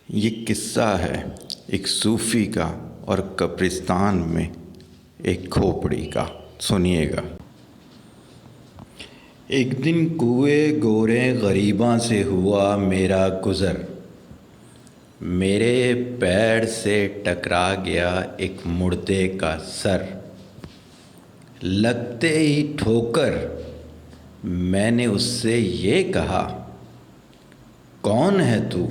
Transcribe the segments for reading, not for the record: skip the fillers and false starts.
یہ قصہ ہے ایک صوفی کا اور قبرستان میں ایک کھوپڑی کا. سنیے گا. ایک دن کوئے گورے غریباں سے ہوا میرا گزر. میرے پیر سے ٹکرا گیا ایک مردے کا سر. لگتے ہی ٹھوکر میں نے اس سے یہ کہا، کون ہے تو؟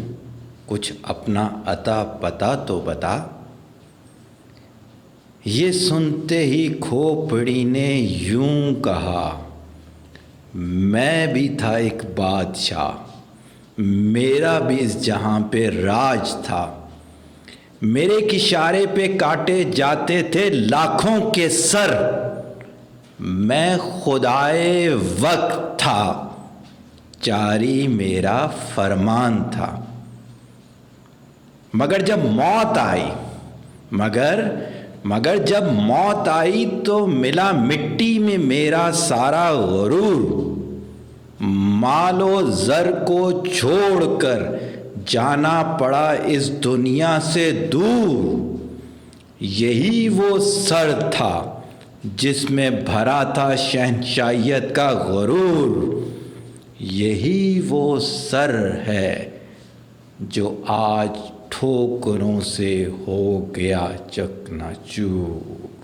کچھ اپنا عطا پتا تو بتا. یہ سنتے ہی کھوپڑی نے یوں کہا، میں بھی تھا ایک بادشاہ، میرا بھی اس جہاں پہ راج تھا. میرے ایک اشارے پہ کاٹے جاتے تھے لاکھوں کے سر. میں خدائے وقت تھا، جاری میرا فرمان تھا. مگر جب جب موت آئی تو ملا مٹی میں میرا سارا غرور. مال و زر کو چھوڑ کر جانا پڑا اس دنیا سے دور. یہی وہ سر تھا جس میں بھرا تھا شہنشائیت کا غرور. یہی وہ سر ہے جو آج ٹھوکروں سے ہو گیا چکنا چور.